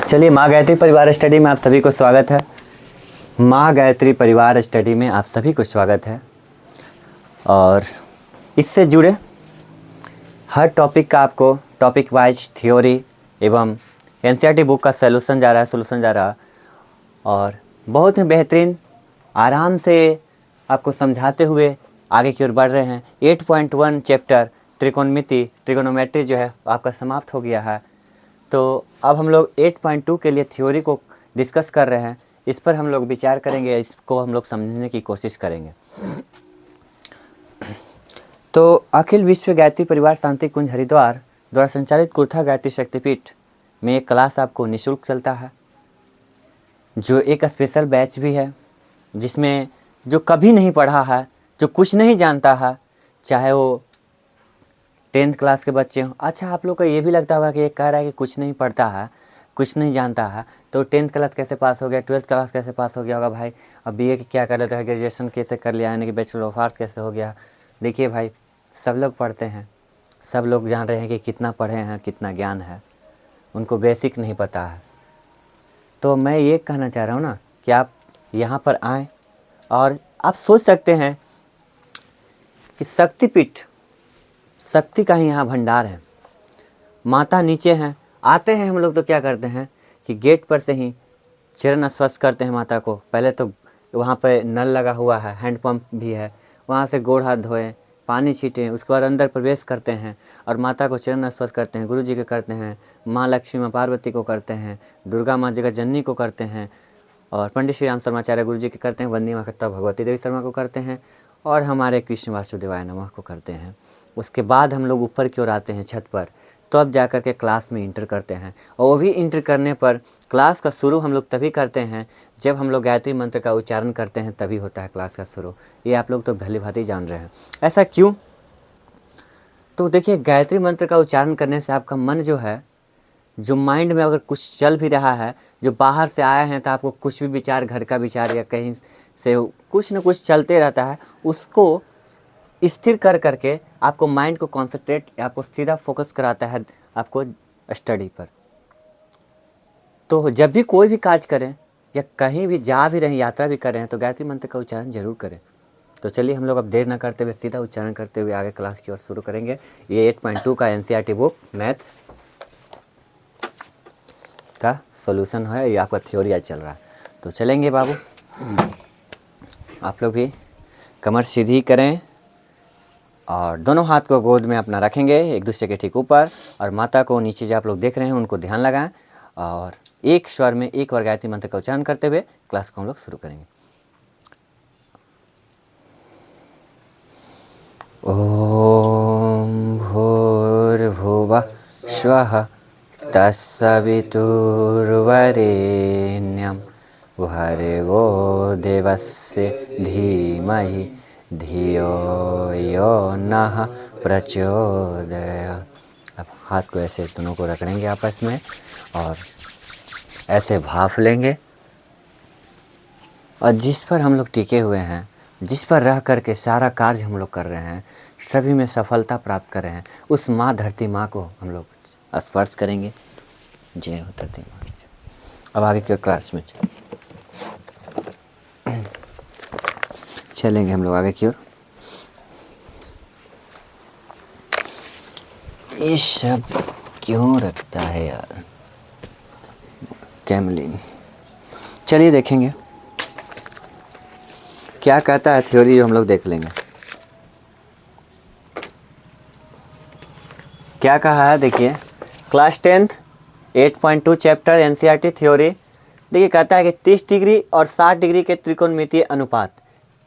चलिए, माँ गायत्री परिवार स्टडी में आप सभी को स्वागत है। माँ गायत्री परिवार स्टडी में आप सभी को स्वागत है और इससे जुड़े हर टॉपिक का आपको टॉपिक वाइज थ्योरी एवं एनसीईआरटी बुक का सोल्यूशन जा रहा और बहुत ही बेहतरीन आराम से आपको समझाते हुए आगे की ओर बढ़ रहे हैं। 8.1 चैप्टर ट्रिकोनोमेट्री जो है आपका समाप्त हो गया है। तो अब हम लोग 8.2 के लिए थ्योरी को डिस्कस कर रहे हैं। इस पर हम लोग विचार करेंगे, इसको हम लोग समझने की कोशिश करेंगे। तो अखिल विश्व गायत्री परिवार शांति कुंज हरिद्वार द्वारा संचालित कुर्था गायत्री शक्तिपीठ में एक क्लास आपको निःशुल्क चलता है, जो एक स्पेशल बैच भी है, जिसमें जो कभी नहीं पढ़ा है, जो कुछ नहीं जानता है, चाहे वो 10th क्लास के बच्चे हों। अच्छा, आप लोग को ये भी लगता होगा कि ये कह रहा है कि कुछ नहीं पढ़ता है, कुछ नहीं जानता है, तो 10th क्लास कैसे पास हो गया, 12th क्लास कैसे पास हो गया होगा भाई। अब बीए क्या कर लेता है, ग्रेजुएशन कैसे कर लिया, यानी कि बैचलर ऑफ आर्ट्स कैसे हो गया। देखिए भाई, सब लोग पढ़ते हैं, सब लोग जान रहे हैं कि कितना पढ़े हैं, कितना ज्ञान है, उनको बेसिक नहीं पता है। तो मैं ये कहना चाह रहा हूँ ना कि आप यहाँ पर आएँ और आप सोच सकते हैं कि शक्तिपीठ, शक्ति का ही यहाँ भंडार है। माता नीचे हैं, आते हैं हम लोग तो क्या करते हैं कि गेट पर से ही चरण स्पर्श करते हैं माता को। पहले तो वहाँ पे नल लगा हुआ है, हैंडपम्प भी है, वहाँ से गोड़ हाथ धोएं, पानी छीटें, उसके बाद अंदर प्रवेश करते हैं और माता को चरण स्पर्श करते हैं। गुरु जी के करते हैं, माँ लक्ष्मी, माँ पार्वती को करते हैं, दुर्गा माँ जगत जननी को करते हैं, और पंडित श्री राम शर्माचार्य गुरु जी के करते हैं, वंदनी माता भगवती देवी शर्मा को करते हैं, और हमारे कृष्ण वासुदेवाय नमः को करते हैं। उसके बाद हम लोग ऊपर की ओर आते हैं छत पर, तो अब जा कर के क्लास में इंटर करते हैं। और वो भी इंटर करने पर क्लास का शुरू हम लोग तभी करते हैं जब हम लोग गायत्री मंत्र का उच्चारण करते हैं, तभी होता है क्लास का शुरू। ये आप लोग तो भली भांति जान रहे हैं। ऐसा क्यों? तो देखिए, गायत्री मंत्र का उच्चारण करने से आपका मन जो है, जो माइंड में अगर कुछ चल भी रहा है, जो बाहर से आया है तो आपको कुछ भी विचार, घर का विचार या कहीं से कुछ न कुछ चलते रहता है, उसको स्थिर कर करके आपको माइंड को कॉन्सेंट्रेट, आपको सीधा फोकस कराता है आपको स्टडी पर। तो जब भी कोई भी कार्य करें या कहीं भी जा भी रहे, यात्रा भी कर रहे हैं, तो गायत्री मंत्र का उच्चारण जरूर करें। तो चलिए, हम लोग अब देर न करते हुए सीधा उच्चारण करते हुए आगे क्लास की ओर शुरू करेंगे। ये 8.2 का एनसीईआरटी बुक मैथ का सॉल्यूशन है, ये आपका थ्योरी आज चल रहा है। तो चलेंगे बाबू, आप लोग भी कमर सीधी करें और दोनों हाथ को गोद में अपना रखेंगे, एक दूसरे के ठीक ऊपर, और माता को नीचे जो आप लोग देख रहे हैं उनको ध्यान लगाएं और एक स्वर में एक बार गायत्री मंत्र का उच्चारण करते हुए क्लास को हम लोग शुरू करेंगे। ओम भूर्भुवः स्वः तत्सवितुर्वरेण्यं भर्गो देवस्य धीमहि धियो यो नः प्रचोदयात्। अब हाथ को ऐसे दोनों को रगड़ेंगे आपस में और ऐसे भाप लेंगे, और जिस पर हम लोग टिके हुए हैं, जिस पर रह करके सारा कार्य हम लोग कर रहे हैं, सभी में सफलता प्राप्त कर रहे हैं, उस माँ धरती माँ को हम लोग स्पर्श करेंगे। जय हो धरती माँ। अब आगे के क्लास में चलेंगे हम लोग आगे की ओर। ये सब क्यों रखता है यार कैमलिन। चलिए देखेंगे क्या कहता है थ्योरी, जो हम लोग देख लेंगे। क्या कहा है देखिए, class 10th 8.2 chapter NCERT theory. देखिए, कहता है कि 30 डिग्री और 60 डिग्री के त्रिकोणमितीय अनुपात,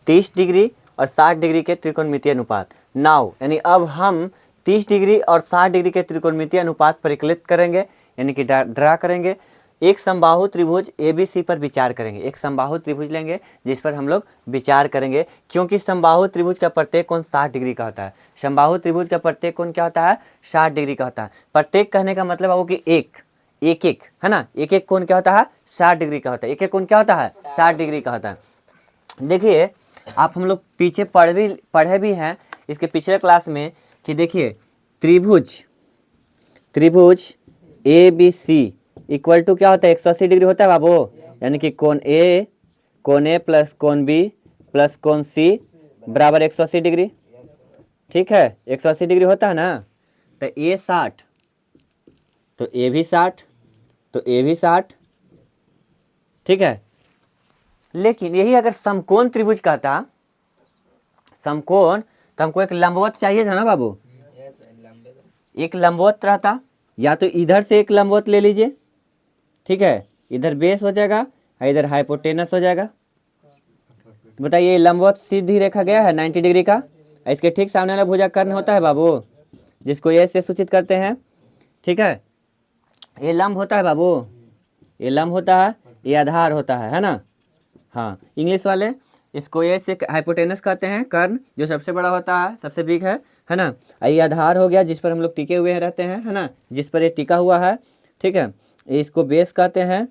30 डिग्री और 60 डिग्री के त्रिकोणमितीय अनुपात। नाउ यानी अब हम 30 डिग्री और 60 डिग्री के त्रिकोणमितीय अनुपात परिकलित करेंगे, यानी कि ड्रा करेंगे। एक समबाहु त्रिभुज ABC पर विचार करेंगे। एक समबाहु त्रिभुज लेंगे जिस पर हम लोग विचार करेंगे, क्योंकि समबाहु त्रिभुज का प्रत्येक कोण 60 डिग्री का होता है। समबाहु त्रिभुज का प्रत्येक कोण क्या होता है? 60 डिग्री का होता है। प्रत्येक कहने का मतलब है कि एक एक है ना, एक एक कोण क्या होता है? 60 डिग्री का होता है। एक एक कोण क्या होता है? 60 डिग्री का होता है। देखिए, आप हम लोग पीछे पढ़े भी हैं इसके पिछले क्लास में कि देखिए, त्रिभुज ABC इक्वल टू क्या होता है 180 डिग्री होता है बाबू, यानी कि कोण ए प्लस कोण बी प्लस कोण सी बराबर 180 डिग्री। ठीक है, 180 डिग्री होता है ना, तो ए 60 तो ए भी 60 तो ए भी 60। ठीक है, लेकिन यही अगर समकोण त्रिभुज कहता, समकोण, तो हमको एक लंबवत चाहिए था ना बाबू, एक लंबवत रहता, या तो इधर से एक लंबवत ले लीजिए, ठीक है, इधर बेस हो जाएगा और इधर हाइपोटेनस हो जाएगा। तो बताइए लंबवत सीधी रेखा गया है 90 डिग्री का, इसके ठीक सामने वाला भुजा कर्ण होता है बाबू, जिसको ए से सूचित करते हैं। ठीक है, ये लंब होता है बाबू, ये लंब होता है, ये आधार होता है ना। हाँ, इंग्लिश वाले इसको ए से हाइपोटेनस कहते हैं, कर्ण जो सबसे बड़ा होता है, सबसे बिग है ना। ये आधार हो गया जिस पर हम लोग टिके हुए रहते हैं, है ना, जिस पर ये टिका हुआ है। ठीक है, इसको बेस कहते हैं,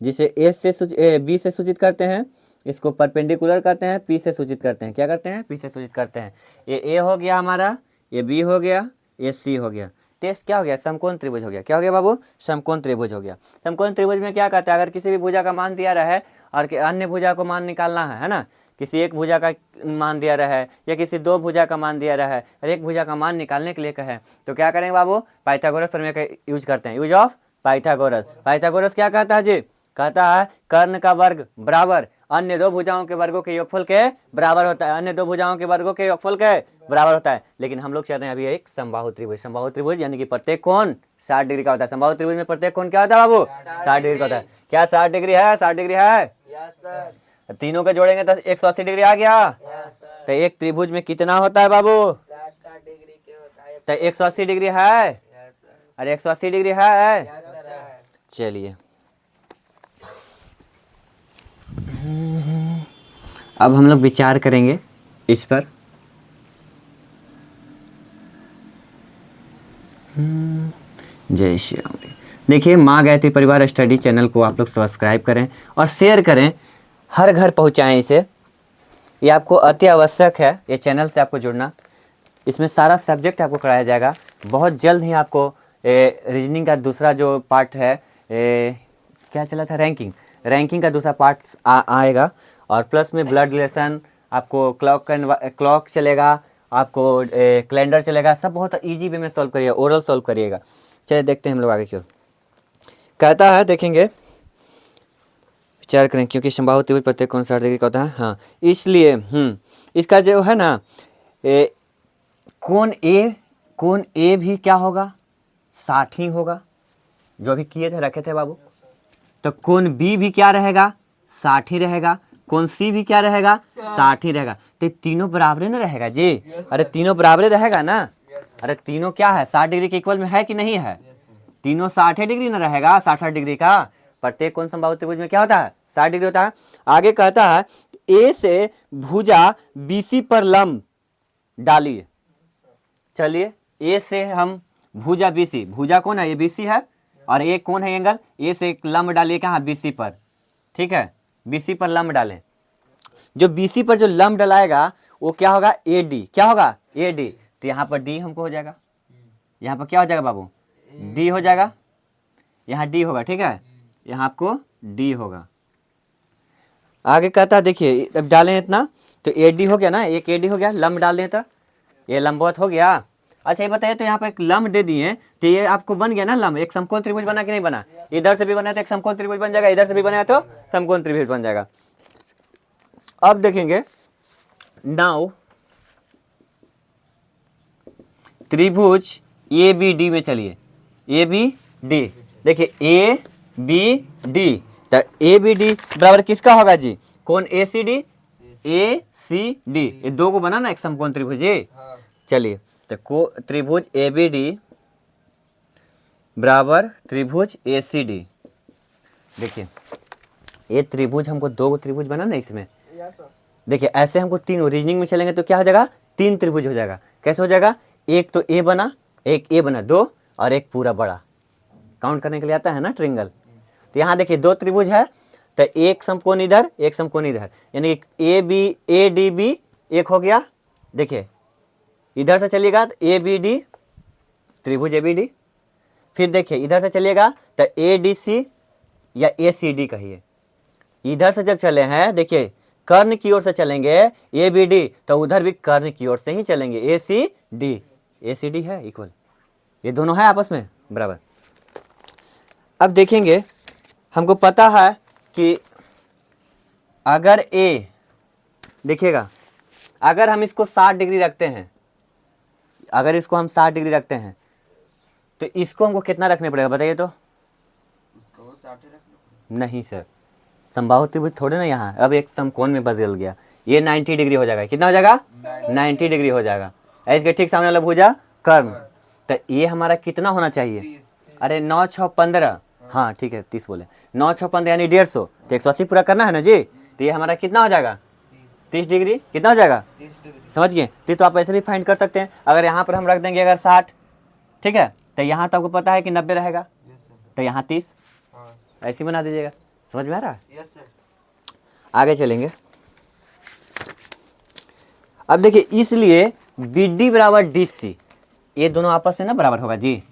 जिसे बी से सूचित करते हैं, इसको परपेंडिकुलर कहते हैं, पी से सूचित करते हैं। क्या करते हैं? पी से सूचित करते हैं। ये ए हो गया हमारा, ये बी हो गया, ये सी हो गया। टेस्ट क्या हो गया? समकोण त्रिभुज हो गया। क्या हो गया बाबू? समकोण त्रिभुज हो गया। समकोण त्रिभुज में क्या कहते हैं? अगर किसी भी भुजा का मान दिया रहा है और अन्य भुजा को मान निकालना है ना, किसी एक भुजा का मान दिया रहा है या किसी दो भुजा का मान दिया रहा है और एक भुजा का मान निकालने के लिए कहे, तो क्या करेंगे बाबू? पाइथागोरस प्रमेय का यूज करते हैं, यूज ऑफ पाइथागोरस। पाइथागोरस क्या कहता है जी? कहता है कर्ण का वर्ग बराबर अन्य दो भुजाओं के वर्गों के योगफल के बराबर होता है, अन्य दो भुजाओं के वर्गों के योगफल के बराबर होता है। लेकिन हम लोग चाहते हैं अभी एक समबाहु त्रिभुज। समबाहु त्रिभुज यानी कि प्रत्येक कोण 60 डिग्री का होता है। समबाहु त्रिभुज में प्रत्येक कोण क्या होता है बाबू? 60 डिग्री का होता है। क्या 60 डिग्री है? 60 डिग्री है। तीनों के जोड़ेंगे तो 180 डिग्री आ गया। तो एक त्रिभुज में कितना होता है बाबू? तो 180 डिग्री है। अरे 180 डिग्री है। चलिए अब हम लोग विचार करेंगे इस पर। जय श्री राम। देखिए, माँ गायत्री परिवार स्टडी चैनल को आप लोग सब्सक्राइब करें और शेयर करें, हर घर पहुँचाएं इसे। ये आपको अति आवश्यक है, ये चैनल से आपको जुड़ना। इसमें सारा सब्जेक्ट आपको कराया जाएगा। बहुत जल्द ही आपको रीजनिंग का दूसरा जो पार्ट है, क्या चला था, रैंकिंग का दूसरा पार्ट आएगा। और प्लस में ब्लड रिलेशन, आपको क्लॉक चलेगा, आपको कैलेंडर चलेगा। सब बहुत इजी वे में सॉल्व करिएगा, ओरल सॉल्व करिएगा। चलिए देखते हैं हम लोग आगे की ओर। कहता है, देखेंगे, विचार करें, क्योंकि समबाहु त्रिभुज प्रत्येक कोण 60 डिग्री का होता है। हाँ, इसलिए इसका जो है ना, कोण ए भी क्या होगा? 60 ही होगा, जो भी किए थे रखे थे बाबू। तो कोण बी भी क्या रहेगा? 60 ही रहेगा। कोण सी भी क्या रहेगा? 60 ही रहेगा। तो तीनों बराबर ना रहेगा जी? अरे तीनों बराबर रहेगा ना। अरे तीनों क्या है? 60 डिग्री के इक्वल में है कि नहीं है? तीनों 60 डिग्री ना रहेगा, 60 डिग्री का। प्रत्येक कोण समबाहु त्रिभुज में क्या होता है? 60 डिग्री होता है। आगे कहता है ए से भुजा बीसी पर लंब डालिए। चलिए, ए से हम भुजा बीसी, भुजा कौन है? ये बीसी है, और एक कौन है? एंगल। ए से एक लंब डालिए कहाँ? बीसी पर। ठीक है, बीसी पर लंब डालें। जो बीसी पर जो लंब डलाएगा वो क्या होगा? A D. क्या होगा? A D. तो यहाँ पर डी हमको हो जाएगा, यहाँ पर क्या हो जाएगा बाबू? डी हो जाएगा, यहाँ डी होगा। ठीक है, यहाँ आपको डी होगा। आगे कहता है, देखिए, अब डालें इतना तो ए डी हो गया ना, एक ए डी हो गया। लंब डाल दें तो ये लंबवत हो गया। अच्छा ये बताइए, तो यहाँ पर एक लंब दे दिए, तो ये आपको बन गया ना लंब। एक समकोण त्रिभुज बना कि नहीं बना? इधर से भी बना तो एक समकोण त्रिभुज बन जाएगा, इधर से भी बनाया तो समकोण त्रिभुज बन जाएगा। अब देखेंगे, नाउ त्रिभुज ए बी डी में चलिए, ए बी डी। देखिए ए बी डी, तो ए बी डी बराबर किसका होगा जी? कौन? ए सी डी। ए सी डी, ये दो को बना ना एक समकोण त्रिभुज। चलिए, तो त्रिभुज ए बी डी बराबर त्रिभुज ए सी डी। देखिए, ये त्रिभुज हमको दो त्रिभुज बना ना इसमें। देखिए ऐसे हमको तीन, रीजनिंग में चलेंगे तो क्या हो जाएगा? 3 त्रिभुज हो जाएगा। कैसे हो जाएगा? एक तो ए बना, एक ए बना, 2, और एक पूरा बड़ा। काउंट करने के लिए आता है ना ट्रिंगल। तो यहाँ देखिए 2 त्रिभुज है, तो एक समकोण इधर, एक समकोण इधर, यानी ए डी बी एक हो गया। देखिए इधर से चलिएगा तो ए बी डी, त्रिभुज ए बी डी। फिर देखिए इधर से चलिएगा तो ADC या ACD कहिए। इधर से जब चले हैं देखिए कर्ण की ओर से चलेंगे ABD, तो उधर भी कर्ण की ओर से ही चलेंगे ACD। ACD है इक्वल, ये दोनों है आपस में बराबर। अब देखेंगे हमको पता है कि अगर A, देखिएगा अगर हम इसको 60 डिग्री रखते हैं, अगर इसको हम 60 डिग्री रखते हैं तो इसको हमको कितना रखने पड़ेगा बताइए तो? नहीं सर, समबाहु त्रिभुज थोड़े ना यहाँ, अब एक समकोण में बदल गया, ये 90 डिग्री हो जाएगा। कितना हो जाएगा? 90 डिग्री हो जाएगा। इसके ठीक सामने वाला भुजा कर्ण, तो ये हमारा कितना होना चाहिए? अरे 9 6 15, हाँ ठीक है 30 बोले, 9 6 15 यानी 150, तो 180 पूरा करना है ना जी, तो ये हमारा कितना हो जाएगा? 30 डिग्री। कितना हो जाएगा? समझ गए? तो आप ऐसे भी फाइंड कर सकते हैं। अगर यहाँ पर हम रख देंगे अगर 60, ठीक है, तो यहाँ तो आपको पता है कि 90 रहेगा, तो यहाँ 30, ऐसे बना दीजिएगा। समझ में आ रहा है? Yes sir. आगे चलेंगे। अब देखिए इसलिए BD बराबर DC, ये दोनों आपस में ना बराबर होगा जी।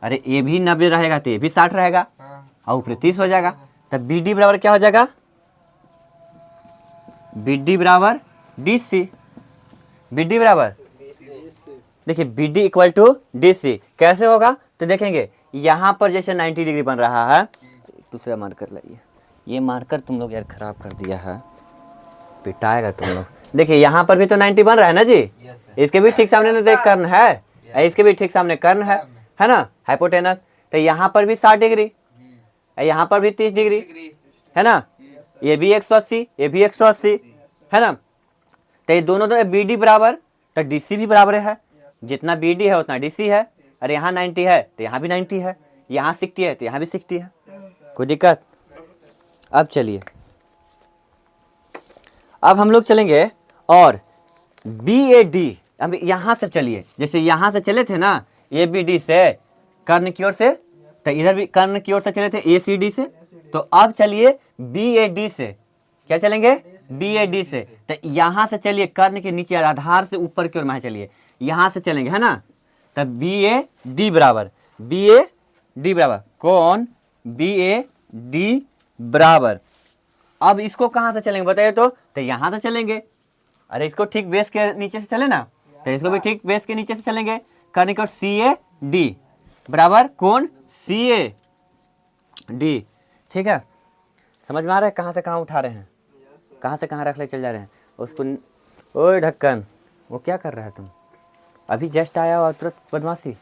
अरे ये भी 90 रहेगा तो ये भी 60 रहेगा और ऊपर 30 हो जाएगा, तब BD बराबर क्या हो जाएगा? BD बराबर DC। BD बराबर देखिए BD इक्वल टू DC कैसे होगा? तो देखेंगे यहाँ पर जैसे 90 डिग्री बन रहा है, दूसरा मार्कर लाइए, ये मार्कर तुम लोग यार खराब कर दिया है, पिटाएगा तुम लोग। देखिए यहाँ पर भी तो 90 बन रहा है ना जी, इसके भी ठीक सामने देख कर्ण है, इसके भी ठीक सामने कर्ण है ना, हाइपोटेनस। तो यहाँ पर भी 60 डिग्री, यहाँ पर भी 30 डिग्री है ना, ये भी 180, ये भी 180 है ना। तो ये दोनों तो BD बराबर, तो DC भी बराबर है, जितना BD है उतना DC है। अरे यहाँ 90 है तो यहाँ भी 90 है, यहाँ 60 है तो यहाँ भी 60 है, कोई दिक्कत? अब चलिए, अब हम लोग चलेंगे और BAD, अब यहाँ से चलिए, जैसे यहाँ से चले थे ना ABD से कर्ण की ओर से, तो इधर भी कर्ण की ओर से चले थे ACD से, तो अब चलिए BAD से, क्या चलेंगे? BAD से। तो यहाँ से चलिए कर्ण के नीचे आधार से ऊपर की ओर में चलिए, यहाँ से चलेंगे है ना, तब BAD बराबर, BAD बराबर कौन? BAD बराबर, अब इसको कहाँ से चलेंगे बताइए तो यहाँ से चलेंगे। अरे इसको ठीक बेस के नीचे से चले ना, तो इसको भी ठीक बेस के नीचे से चलेंगे, कर्ण की ओर CAD बराबर कौन? CAD। ठीक है, समझ में आ रहा है कहाँ से कहाँ उठा रहे हैं, कहाँ से कहाँ रख ले चल जा रहे हैं उसको। ओए ढक्कन, वो क्या कर रहा है तुम? अभी जस्ट आया और तुरंत बदमाशी,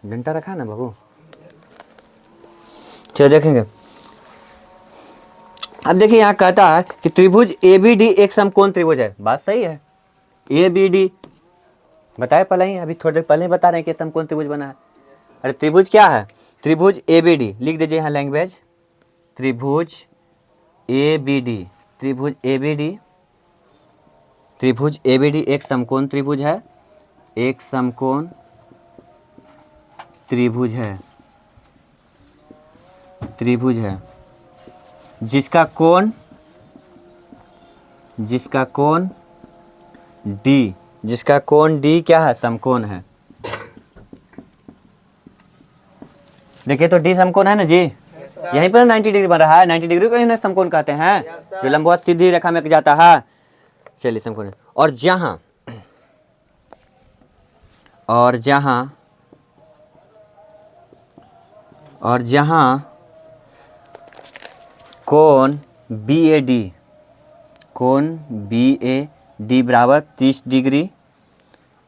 डंडा रखा ना बाबू। चलो देखेंगे, अब देखिए यहाँ कहता है कि त्रिभुज ABD एक समकोण त्रिभुज है। बात सही है, ABD बताए पहले ही, अभी थोड़ी देर पहले ही बता रहे हैं कि समकोण त्रिभुज बना है। अरे त्रिभुज क्या है? त्रिभुज ABD लिख दीजिए यहाँ लैंग्वेज, त्रिभुज ABD, त्रिभुज ABD, त्रिभुज ABD एक समकोण त्रिभुज है, एक समकोण त्रिभुज है, त्रिभुज है जिसका कोण D, जिसका कोण D क्या है? समकोण है। देखिए तो D समकोण है ना जी, यहीं पर 90 डिग्री बन रहा है, 90 डिग्री को ही समकोण कहते हैं, जो लंबवत सीधी रेखा में जाता है। चलिए समकोण, और जहां कोण BAD बराबर 30 डिग्री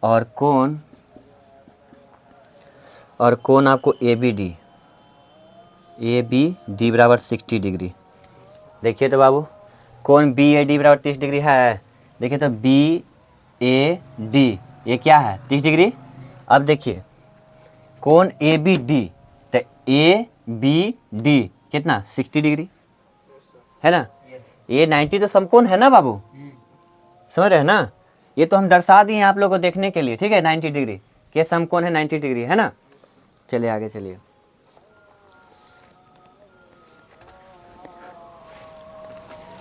और कोण आपको ABD बराबर 60 डिग्री। देखिए तो बाबू, कोण BAD बराबर 30 डिग्री है, देखिए तो BAD ये क्या है? 30 डिग्री। अब देखिए कोण ABD, तो ABD कितना? 60 डिग्री है ना। ये 90 तो समकोण है ना बाबू, समझ रहे हैं ना, ये तो हम दर्शा दिए आप लोगों को देखने के लिए, ठीक है, 90 डिग्री के समकोण है, 90 डिग्री है ना। चलिए आगे चलिए,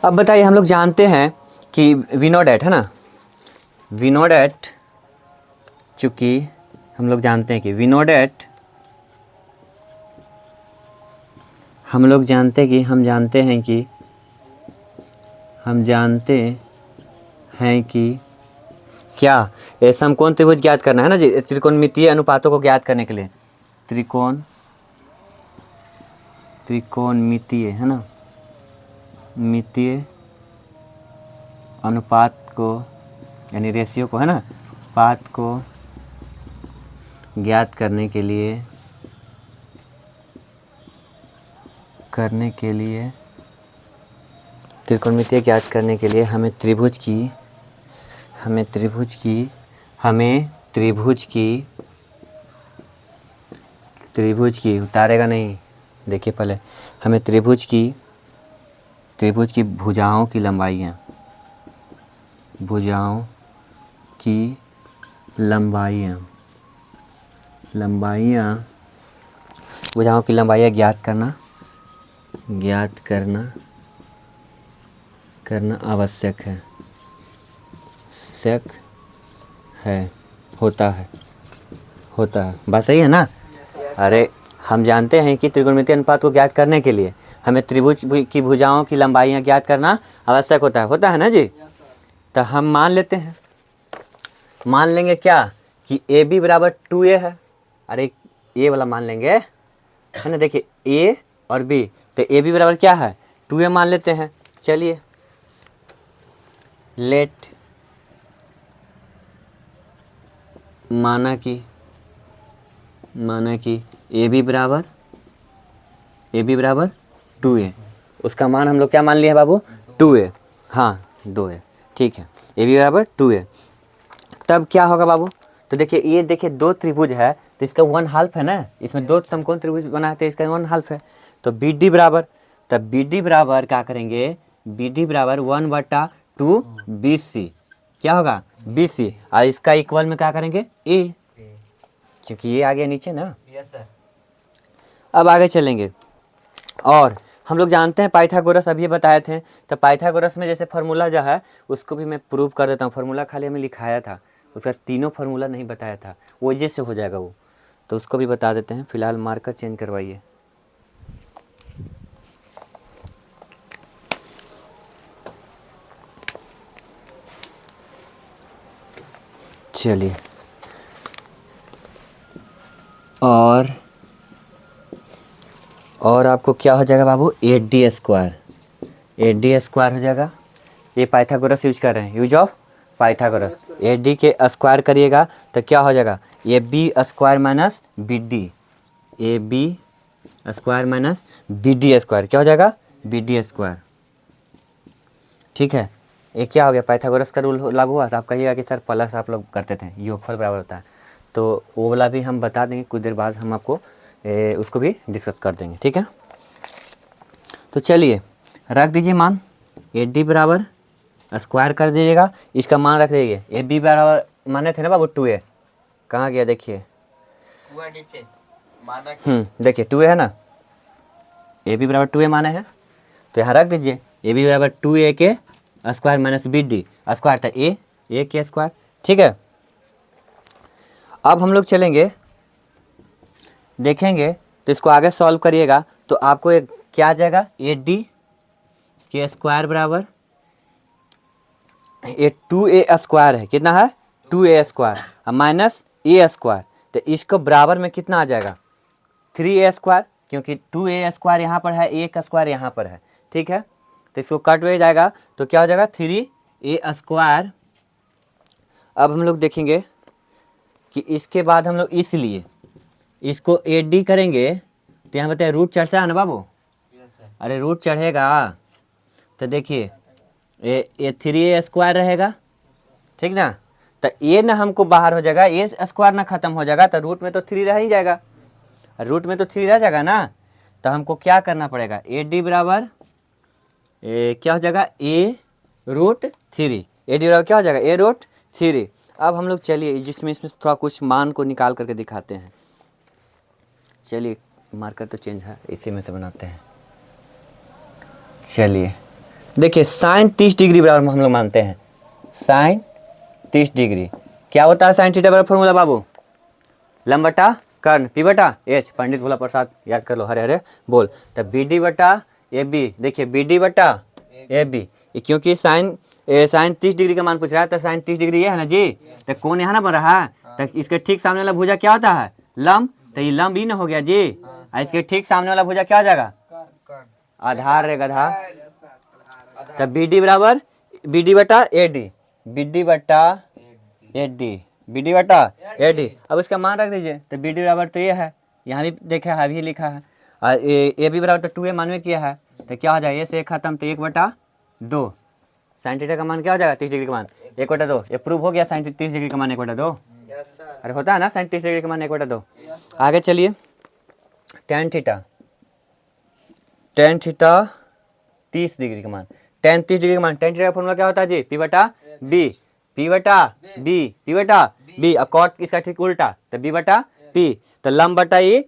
अब बताइए, हम लोग जानते हैं कि विनोडेट है ना, विनोडेट, चूंकि हम लोग जानते हैं कि विनोडेट हम लोग जानते कि हम जानते हैं कि क्या ये समकोण त्रिभुज ज्ञात करना है ना जी, त्रिकोणमितीय अनुपातों को ज्ञात करने के लिए त्रिकोणमितीय है ना, मितीय अनुपात को यानी रेशियो को है ना, पात को ज्ञात करने के लिए त्रिकोणमितीय ज्ञात करने के लिए हमें त्रिभुज की उतारेगा नहीं, देखिए पहले हमें त्रिभुज की भुजाओं की लंबाइयाँ ज्ञात करना आवश्यक होता है। बात सही है ना? अरे हम जानते हैं कि त्रिकोणमितीय अनुपात को ज्ञात करने के लिए हमें त्रिभुज की भुजाओं की लंबाइयाँ ज्ञात करना आवश्यक होता है ना जी। तो हम मान लेंगे क्या कि ए बी बराबर 2a है। अरे ए वाला मान लेंगे है ना, देखिए ए और बी, तो ए बी बराबर क्या है 2a मान लेते हैं। चलिए लेट माना कि ए बी बराबर 2a, उसका मान हम लोग क्या मान लिए बाबू 2a, हाँ 2a, ठीक है, ए बी बराबर 2a। तब क्या होगा बाबू, तो देखिए ये देखिए दो त्रिभुज है तो इसका 1/2 है ना, इसमें दो समकोण त्रिभुज बना है तो इसका 1/2 है। तो बी डी बराबर, तब बी डी बराबर क्या करेंगे, बी डी बराबर 1/2 BC, क्या होगा BC, और इसका इक्वल में क्या करेंगे ए, क्योंकि ये आ गया नीचे ना। Yes sir. अब आगे चलेंगे और हम लोग जानते हैं पाइथागोरस अभी बताए थे, तो पाइथागोरस में जैसे फार्मूला जो है उसको भी मैं प्रूव कर देता हूँ। फार्मूला खाली हमें लिखाया था, उसका तीनों फार्मूला नहीं बताया था, वो जैसे हो जाएगा वो, तो उसको भी बता देते हैं। फिलहाल मार्कर चेंज करवाइए। चलिए और आपको क्या हो जाएगा बाबू 8D स्क्वायर हो जाएगा। ये पाइथागोरस यूज कर रहे हैं, यूज ऑफ पाइथागोरस। 8D के स्क्वायर करिएगा तो क्या हो जाएगा A B square minus B D, A B square minus B D square, क्या हो जाएगा बी डी स्क्वायर। ठीक है, ये क्या हो गया, पाइथागोरस का रूल लागू हुआ। तो आप कहिएगा कि सर प्लस आप लोग करते थे, योगफल बराबर होता है, तो वो वाला भी हम बता देंगे कुछ देर बाद, हम आपको उसको भी डिस्कस कर देंगे। ठीक है, तो चलिए रख दीजिए मान, ए डी बराबर स्क्वायर कर दीजिएगा, इसका मान रख दीजिए। ए बी बराबर माने थे ना बाबू 2a, कहाँ गया देखिए, देखिए 2a है ना, ए बी बराबर 2a माने हैं, तो यहाँ रख दीजिए ए बी बराबर 2a के square minus B D square था ए के स्क्वायर। ठीक है, अब हम लोग चलेंगे देखेंगे, तो इसको आगे सॉल्व करिएगा तो आपको एक क्या आ जाएगा, ए डी के स्क्वायर बराबर ये 2a स्क्वायर है, कितना है 2a स्क्वायर माइनस ए स्क्वायर, तो इसको बराबर में कितना आ जाएगा 3a स्क्वायर, क्योंकि 2a स्क्वायर यहाँ पर है, ए का स्क्वायर यहाँ पर है। ठीक है, तो इसको कट हो जाएगा तो क्या हो जाएगा 3a स्क्वायर। अब हम लोग देखेंगे कि इसके बाद हम लोग इसलिए इसको ए डी करेंगे तो यहाँ बताए रूट चढ़ता है ना बाबू। अरे रूट चढ़ेगा तो देखिए ये 3a स्क्वायर रहेगा, ठीक ना, तो ये ना हमको बाहर हो जाएगा, ए स्क्वायर ना खत्म हो जाएगा, तो रूट में तो 3 रह ही जाएगा, रूट में तो 3 रह जाएगा ना, तो हमको क्या करना पड़ेगा, ए डी बराबर क्या हो जाएगा ए रूट 3, ए डी बराबर क्या हो जाएगा ए रूट 3। अब हम लोग चलिए इसमें थोड़ा कुछ मान को निकाल करके दिखाते हैं। चलिए मार्कर तो चेंज है, इसी में से बनाते हैं। चलिए देखिए साइन 30 डिग्री बराबर हम लोग मानते हैं, साइन 30 डिग्री क्या होता है, साइन थीटा बराबर फॉर्मूला बाबू लंब बटा कर्ण, पी बटा एच, पंडित भोला प्रसाद याद कर लो, हरे हरे बोल। तो बी डी बटा ए बी, देखिए बी डी बटा ए बी, क्योंकि साइन 30 डिग्री का मान पूछ रहा है, तो साइन 30 डिग्री ये है ना जी, तो कौन यहाँ ना बन रहा है, तो इसके ठीक सामने वाला भुजा क्या होता है, लंब, तो ये लंब ही ना हो गया जी, और इसके ठीक सामने वाला भुजा क्या हो जाएगा, आधार रे गधा। तो बी डी बराबर बी डी बटा ए डी, बी डी बटा ए डी, बी डी बटा ए डी। अब इसका मान रख दीजिए, तो बी डी बराबर तो ये है, यहाँ भी देखा है, अभी लिखा है, और ए बी बराबर तो 2a मान में किया है, तो क्या हो जाएगा, ए से खत्म, तो 1/2, साइन थीटा का मान क्या हो जाएगा, 30 डिग्री का मान 1/2, ये प्रूव हो गया, साइन 30 डिग्री का मान 1/2। अरे होता है ना साइन 30 डिग्री का मान 1/2। आगे चलिए, टेन थीटा 30 डिग्री का मान, टेन 30 डिग्री का मान, टेन थीटा का फॉर्मूला क्या होता है जी, पी बटा बी, पी बटा बी, पी बटा बी, और कॉट इसका ठीक उल्टा, तो बी बटा पी, तो लंब बटा ये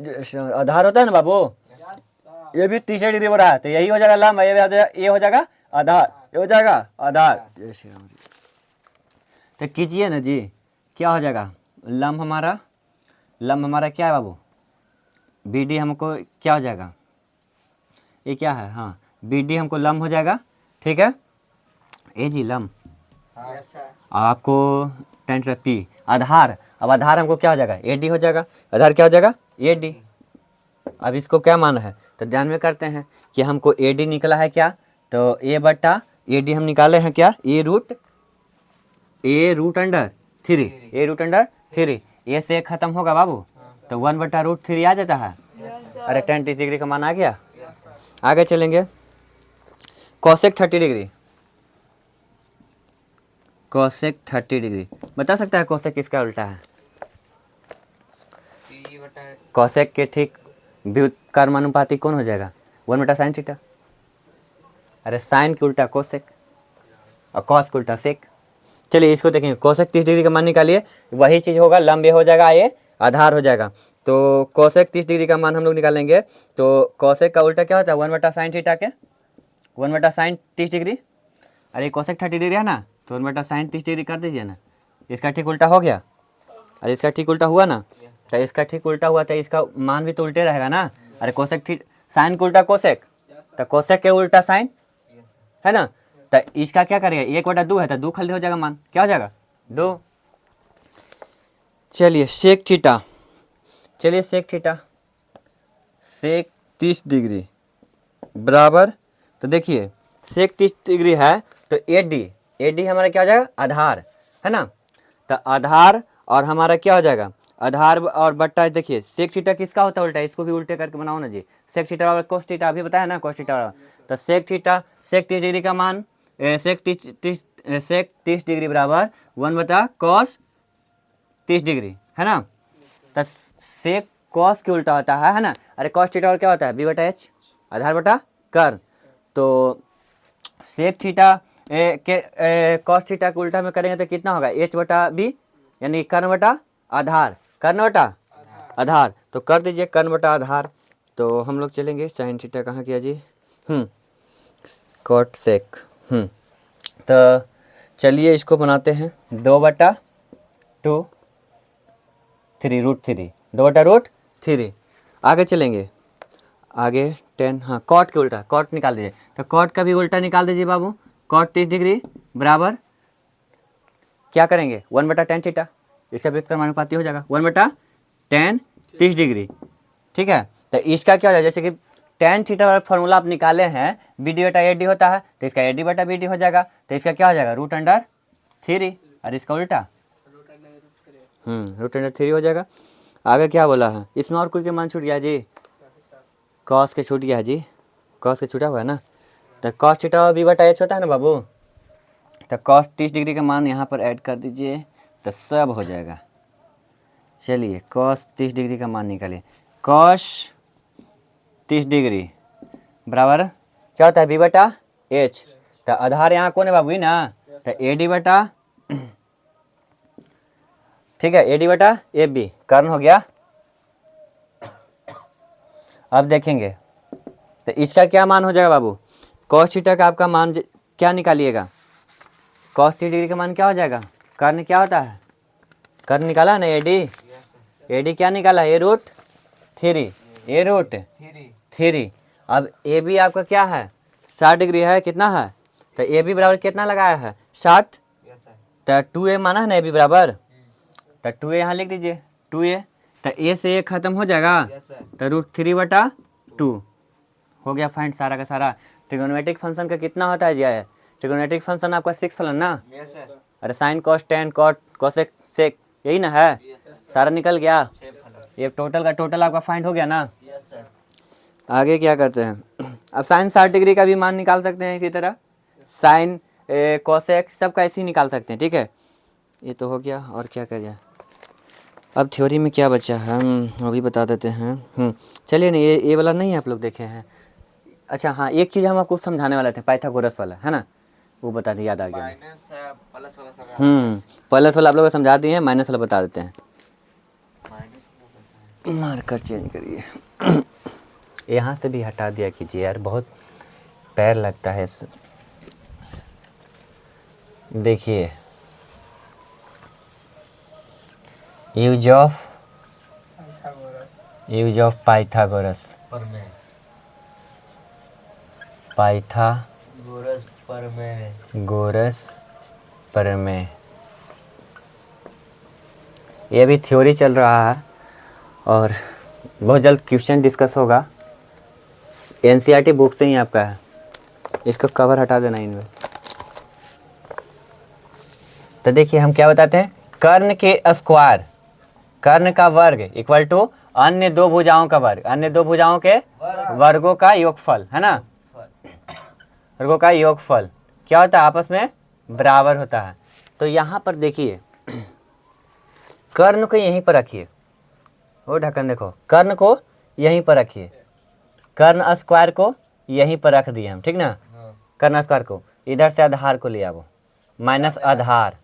आधार होता है ना बाबू, ये भी 30 डिग्री हो रहा है, तो यही हो जाएगा लंब, ये हो जाएगा आधार, ये हो जाएगा आधार। जय श्री राम जी। तो कीजिए ना जी, क्या हो जाएगा, लंब हमारा क्या है बाबू, बी डी हमको क्या हो जाएगा, ये क्या है, हाँ बी डी हमको लंब हो जाएगा, ठीक है, ए जी लंब, आपको टेन पी आधार, अब आधार हमको क्या हो जाएगा, ए डी हो जाएगा, आधार क्या हो जाएगा, ए डी। अब इसको क्या माना है, तो ध्यान में करते हैं कि हमको ए डी निकला है क्या, तो ए बटा ए डी हम निकाले हैं क्या, ए रूट अंडर 3, ए रूट अंडर 3, ए से खत्म होगा बाबू, तो 1/√3 आ जाता है। अरे 10 डिग्री का मान आ गया। आगे चलेंगे, कोसेक 30 डिग्री, कोसेक 30 डिग्री, बता सकता है कोसेक किसका उल्टा है, कोसेक के ठीक व्युत्क्रमानुपाती कौन हो जाएगा, 1/sin थीटा। अरे साइन के उल्टा कोसेक और कॉस के उल्टा सेक। चलिए इसको देखेंगे, कोसेक 30 डिग्री का मान निकालिए, वही चीज़ होगा, लंब ये हो जाएगा, ये आधार हो जाएगा, तो कोसेक 30 डिग्री का मान हम लोग निकालेंगे, तो कोसेक का उल्टा क्या होता है, 1/sin थीटा के, 1/sin 30 डिग्री, अरे कोसेक 30 डिग्री है ना, तो 1/sin 30 डिग्री कर दीजिए ना, इसका ठीक उल्टा हो गया, अरे इसका ठीक उल्टा हुआ ना, तो इसका ठीक उल्टा हुआ, तो इसका मान भी तो उल्टे रहेगा ना। अरे कोसेक ठीक साइन के उल्टा कोसेक, तो कोसेक के उल्टा साइन है ना, तो इसका क्या करेगा, 1/2 है, तो 2 खाली हो जाएगा, मान क्या हो जाएगा 2। चलिए सेक थीटा, सेक 30 डिग्री बराबर, तो देखिए सेक 30 डिग्री है, तो ए डी हमारा क्या हो जाएगा, आधार है ना, तो आधार और हमारा क्या हो जाएगा, आधार और बट्टा, देखिए सेक थीटा किसका होता है उल्टा, इसको भी उल्टे करके बनाओ ना जी, सेक थीटा बराबर कोस थीटा, अभी बताया ना कोस थीटा बराबर, तो सेक 30 डिग्री का मान, सेक 30 डिग्री बराबर 1/cos 30 डिग्री है ना, तो सेक कॉस के उल्टा होता है ना, अरे कॉस थीटा और क्या होता है, बी बटा एच, आधार बटा कर, तो सेक थीटा के कॉस थीटा के उल्टा में करेंगे तो कितना होगा, एच बटा बी, यानी कर्ण बटा आधार, कर्ण बटा आधार, तो कर दीजिए कर्ण बटा आधार। तो हम लोग चलेंगे, साइन थीटा कहाँ किया जी, कॉट सेक, तो चलिए इसको बनाते हैं 2/2 3√3, 2/√3। आगे चलेंगे, आगे 10, हाँ कॉट के उल्टा, कॉट निकाल दीजिए, तो कॉट का भी उल्टा निकाल दीजिए बाबू, कॉट 30 डिग्री बराबर क्या करेंगे, 1/tan थीटा, इसका व्युत्क्रमानुपाती हो जाएगा 1/tan 30 डिग्री, ठीक है। तो इसका क्या हो जाएगा, जैसे कि tan थीटा वाला फॉर्मूला आप निकाले हैं, बी डी बटा ए डी होता है, तो इसका ए डी बटा बी डी हो जाएगा, तो इसका क्या हो जाएगा, √3, और इसका उल्टा √3 हो जाएगा। आगे क्या बोला है, इसमें और कोई के मान छूट गया जी, कॉस के छूट गया है जी, कॉस के छूटा हुआ है ना, तो कॉस थीटा बी बटा एच होता है ना बाबू, तो कॉस 30 डिग्री का मान यहाँ पर ऐड कर दीजिए, तो सब हो जाएगा। चलिए कॉस 30 डिग्री का मान निकालिए, कॉस 30 डिग्री बराबर क्या होता है, बी बटा एच, तो आधार यहाँ कौन है बाबू, ना, तो ए डी बटा, ठीक है, ए डी बटा ए बी, कर्ण हो गया। अब देखेंगे तो इसका क्या मान हो जाएगा बाबू, कॉस थीटा का आपका मान क्या निकालिएगा, कॉस 30 डिग्री का मान क्या हो जाएगा, कर्ण क्या होता है, कर्ण निकाला ना, ए AD क्या निकाला, ए रूट 3, ए रूट 3। अब AB आपका क्या है 60 डिग्री है, कितना है, तो AB बराबर कितना लगाया है 60, तो 2A माना है ना AB बराबर, तो 2A यहाँ लिख दीजिए 2A, तो A से A खत्म हो जाएगा, तो √3/2 हो गया फाइंड सारा का सारा। ट्रिगोनोमेट्रिक फंक्शन का कितना होता है जी, ट्रिगोनोमेट्रिक फंक्शन आपका 6 फलन ना, अरे sine cos tan cot cosec sec यही ना है, सारा निकल गया, ये टोटल का टोटल आपका फाइंड हो गया ना। आगे क्या करते हैं, अब साइन 60 डिग्री का भी मान निकाल सकते हैं, इसी तरह साइन कोसेक सब का ऐसे ही निकाल सकते हैं, ठीक है। ये तो हो गया, और क्या करिए, अब थ्योरी में क्या बचा है हम अभी बता देते हैं। चलिए ना, ये वाला नहीं आप लोग देखे हैं। अच्छा हाँ, एक चीज़ हम आपको समझाने वाले थे, पाइथागोरस वाला है ना, वो बता दें, याद आ गया। प्लस वाला आप लोग को समझा दिए हैं, माइनस वाला बता देते हैं। मार्कर चेंज करिए, यहाँ से भी हटा दिया कीजिए यार, बहुत पैर लगता है। देखिए यूज ऑफ पाइथागोरस, पाइथागोरस प्रमेय, ये भी थ्योरी चल रहा है और बहुत जल्द क्वेश्चन डिस्कस होगा। NCERT बुक से ही आपका है, इसको कवर हटा देना इनमें। तो देखिए हम क्या बताते हैं, कर्ण के स्क्वायर, कर्ण का वर्ग इक्वल टू अन्य दो भुजाओं का वर्ग, अन्य दो भुजाओं के वर्गों का योगफल, है ना, वर्गों का योगफल क्या होता है, आपस में बराबर होता है। तो यहाँ पर देखिए कर्ण को यहीं पर रखिए, वो ढक्कन देखो, कर्ण को यहीं पर रखिए, कर्ण स्क्वायर को यहीं पर रख दिए हम, ठीक ना, कर्ण स्क्वायर को इधर से आधार को ले आओ, माइनस आधार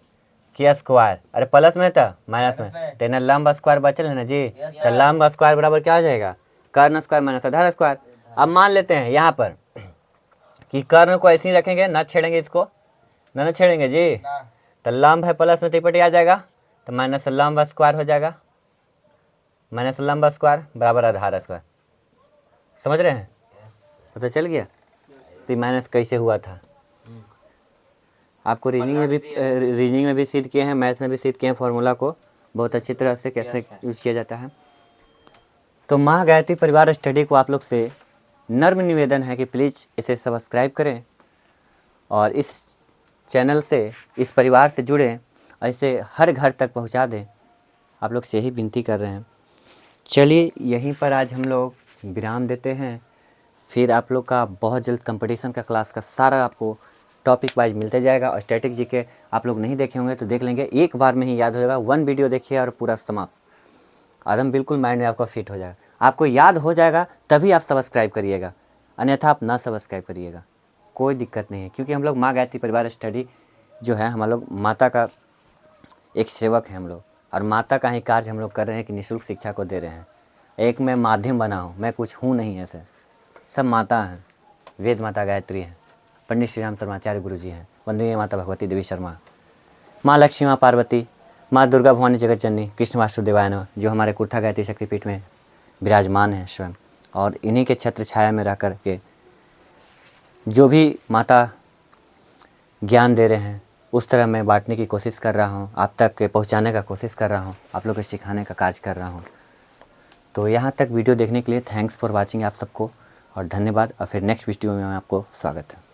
के स्क्वायर, अरे प्लस में था माइनस में, तेना लंब स्क्वायर बचल है ना जी, तो लंब स्क्वायर बराबर क्या हो जाएगा, कर्ण स्क्वायर माइनस आधार स्क्वायर। अब मान लेते हैं यहाँ पर कि कर्ण को ऐसे ही रखेंगे, ना छेड़ेंगे इसको, ना छेड़ेंगे जी, तो लंब है प्लस में तिपट आ जाएगा, तो माइनस लंब स्क्वायर हो जाएगा, माइनस लंब स्क्वायर बराबर आधार स्क्वायर, समझ रहे हैं, पता चल गया तो माइनस कैसे हुआ था। आपको रीजनिंग में भी सीख किए हैं, मैथ में भी सीख किए हैं, फार्मूला को बहुत अच्छी तरह से कैसे यूज किया जाता है। तो माँ गायत्री परिवार स्टडी को आप लोग से नर्म निवेदन है कि प्लीज़ इसे सब्सक्राइब करें और इस चैनल से, इस परिवार से जुड़ें, ऐसे हर घर तक पहुंचा दें, आप लोग से यही विनती कर रहे हैं। चलिए यहीं पर आज हम लोग विराम देते हैं, फिर आप लोग का बहुत जल्द कंपटीशन का क्लास का सारा आपको टॉपिक वाइज मिलते जाएगा, और स्टैटिक जीके आप लोग नहीं देखे होंगे तो देख लेंगे, एक बार में ही याद हो जाएगा, 1 वीडियो देखिए और पूरा समाप्त, आदम बिल्कुल माइंड में आपका फिट हो जाएगा, आपको याद हो जाएगा, तभी आप सब्सक्राइब करिएगा, अन्यथा आप ना सब्सक्राइब करिएगा, कोई दिक्कत नहीं है, क्योंकि हम लोग माँ गायत्री परिवार स्टडी जो है, हम लोग माता का एक सेवक है हम लोग, और माता का ही कार्य हम लोग कर रहे हैं कि निःशुल्क शिक्षा को दे रहे हैं। एक मैं माध्यम बना हूँ, मैं कुछ हूँ नहीं, ऐसे सब माता हैं, वेद माता गायत्री हैं, पंडित श्री राम शर्माचार्य गुरु जी हैं, वंदनीय माता भगवती देवी शर्मा, माँ लक्ष्मी, माँ पार्वती, माँ दुर्गा भवानी जगत जननी, कृष्ण वासुदेवाय नमः, जो हमारे कुर्था गायत्री शक्तिपीठ में विराजमान है स्वयं, और इन्हीं के छत्र छाया में रह कर के जो भी माता ज्ञान दे रहे हैं उस तरह मैं बांटने की कोशिश कर रहा हूँ, आप तक पहुँचाने का कोशिश कर रहा हूँ, आप लोग को सिखाने का कार्य कर रहा हूँ। तो यहाँ तक वीडियो देखने के लिए थैंक्स फॉर वाचिंग आप सबको, और धन्यवाद, और फिर नेक्स्ट वीडियो में आपको स्वागत है।